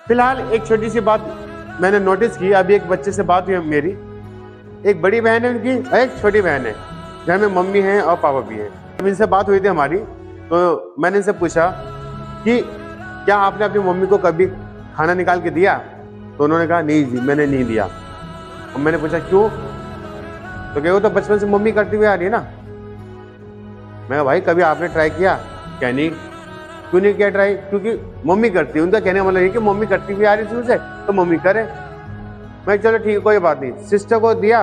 फिलहाल एक छोटी सी बात मैंने नोटिस की, अभी एक बच्चे से बात हुई मेरी। एक बड़ी बहन है उनकी और एक छोटी बहन है, घर में मम्मी है और पापा भी है। जब इनसे बात हुई थी हमारी, तो मैंने इनसे पूछा कि क्या आपने अपनी मम्मी को कभी खाना निकाल के दिया? तो उन्होंने कहा नहीं जी, मैंने नहीं दिया। और मैंने पूछा क्यों? तो कहे वो तो बचपन से मम्मी करती हुई आ रही है ना। मैं कहा भाई कभी आपने ट्राई किया? क्या नहीं। क्यों नहीं किया ट्राई? क्योंकि मम्मी करती है। उनका कहने का मतलब ये कि मम्मी करती हुई आ रही शुरू से, तो मम्मी करे। मैं चलो ठीक है कोई बात नहीं। सिस्टर को दिया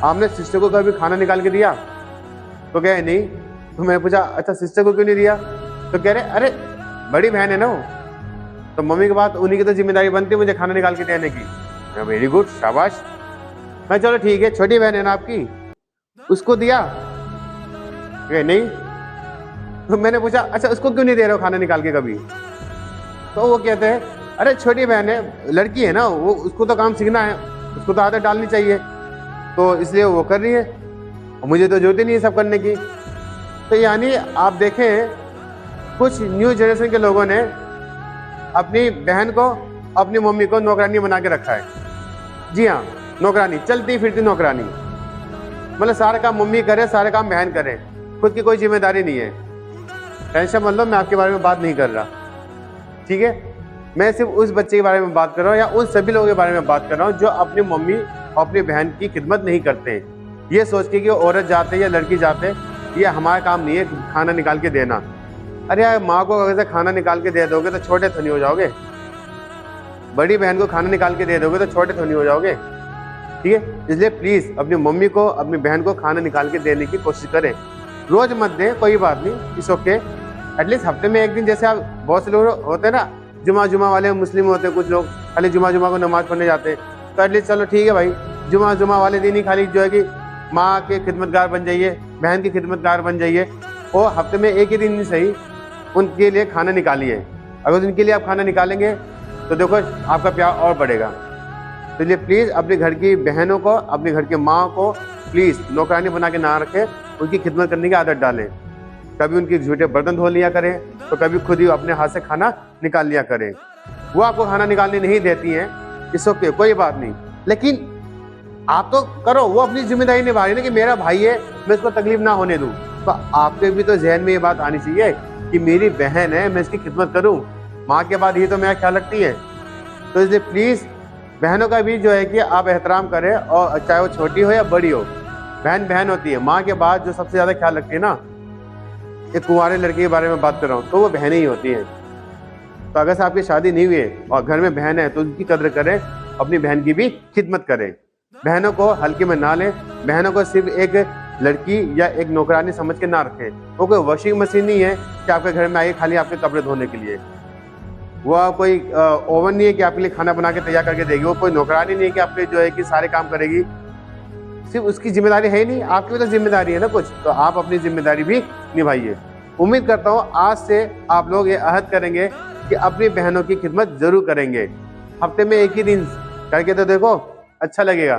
आपने? सिस्टर को कभी खाना निकाल के दिया? तो कहे नहीं। तो मैंने पूछा अच्छा सिस्टर को क्यों नहीं दिया? तो कह रहे अरे बड़ी बहन है ना वो, तो मम्मी के बाद उन्हीं की तो जिम्मेदारी बनती है मुझे खाना निकाल के देने की। वेरी गुड, शाबाश। मैं चलो ठीक है, छोटी बहन है ना आपकी, उसको दिया? नहीं। तो मैंने पूछा अच्छा उसको क्यों नहीं दे रहे हो खाना निकाल के कभी? तो वो कहते हैं अरे छोटी बहन है, लड़की है ना वो, उसको तो काम सीखना है, उसको तो आदत डालनी चाहिए, तो इसलिए वो कर रही है, और मुझे तो जरूरत ही नहीं है सब करने की। तो यानी आप देखें कुछ न्यू जनरेशन के लोगों ने अपनी बहन को, अपनी मम्मी को नौकरानी बना के रखा है। जी हाँ, नौकरानी, चलती फिरती नौकरानी। मतलब सारा काम मम्मी करे, सारे काम बहन करे, खुद की कोई जिम्मेदारी नहीं है। टेंशन मत लो, मैं आपके बारे में बात नहीं कर रहा, ठीक है। मैं सिर्फ उस बच्चे के बारे में बात कर रहा हूँ, या उन सभी लोगों के बारे में बात कर रहा हूँ जो अपनी मम्मी और अपनी बहन की खिदमत नहीं करते हैं, ये सोच के कि औरत जाते या लड़की जाते, ये हमारा काम नहीं है खाना निकाल के देना। अरे यार माँ को अगर से खाना निकाल के दे दोगे तो छोटे तो नहीं हो जाओगे? बड़ी बहन को खाना निकाल के दे दोगे तो छोटे तो नहीं हो जाओगे? ठीक है, इसलिए प्लीज अपनी मम्मी को, अपनी बहन को खाना निकाल के देने की कोशिश करें। रोज मत दें, कोई बात नहीं, इट्स ओके। एटलीस्ट हफ्ते में एक दिन, जैसे आप बहुत से लोग होते हैं ना, जुमा वाले मुस्लिम होते हैं कुछ लोग, खाली जुमा को नमाज पढ़ने जाते हैं, तो एटलीस्ट चलो ठीक है भाई, जुमा वाले दिन ही खाली जो है कि माँ के खिदमतगार बन जाइए, बहन की खिदमतगार बन जाइए, और हफ्ते में एक ही दिन नहीं सही उनके लिए खाना निकालिए। अगर उनके लिए आप खाना निकालेंगे तो देखो आपका प्यार और बढ़ेगा। तो इसलिए प्लीज़ अपने घर की बहनों को, अपने घर की माँ को प्लीज़ नौकरानी बना के ना रखें, उनकी खिदमत करने की आदत डालें। कभी उनके झूठे बर्तन धो लिया करें, तो कभी खुद ही अपने हाथ से खाना निकाल लिया करें। वो आपको खाना निकालने नहीं देती हैं, इट्स ओके, कोई बात नहीं, लेकिन आप तो करो। वो अपनी जिम्मेदारी निभा रही है ना कि मेरा भाई है, मैं इसको तकलीफ ना होने दूं। तो आपके भी तो जहन में ये बात आनी चाहिए कि मेरी बहन है, मैं इसकी खिदमत करूं, माँ के बाद ही तो मेरा ख्याल रखती है। तो इसलिए प्लीज़ बहनों का भी जो है कि आप एहतराम करें, और चाहे वो छोटी हो या बड़ी हो, बहन बहन होती है। माँ के बाद जो सबसे ज़्यादा ख्याल रखती है ना, एक कुंवारे लड़के के बारे में बात कर रहा हूँ, तो वो बहनें ही होती हैं। तो अगर से आपकी शादी नहीं हुई है और घर में बहन है, तो उनकी कदर करें, अपनी बहन की भी खिदमत करें। बहनों को हल्के में ना लें, बहनों को सिर्फ एक लड़की या एक नौकरानी समझ के ना रखें। वो कोई वॉशिंग मशीन नहीं है कि आपके घर में आए खाली आपके कपड़े धोने के लिए। वो कोई ओवन नहीं है कि आपके लिए खाना बना के तैयार करके देगी। वो कोई नौकरानी नहीं है कि आपके जो है कि सारे काम करेगी। सिर्फ उसकी जिम्मेदारी है ही नहीं, आपकी भी तो जिम्मेदारी है ना कुछ, तो आप अपनी जिम्मेदारी भी निभाइए। उम्मीद करता हूँ आज से आप लोग ये अहद करेंगे कि अपनी बहनों की खिदमत जरूर करेंगे। हफ्ते में एक ही दिन करके तो देखो, अच्छा लगेगा।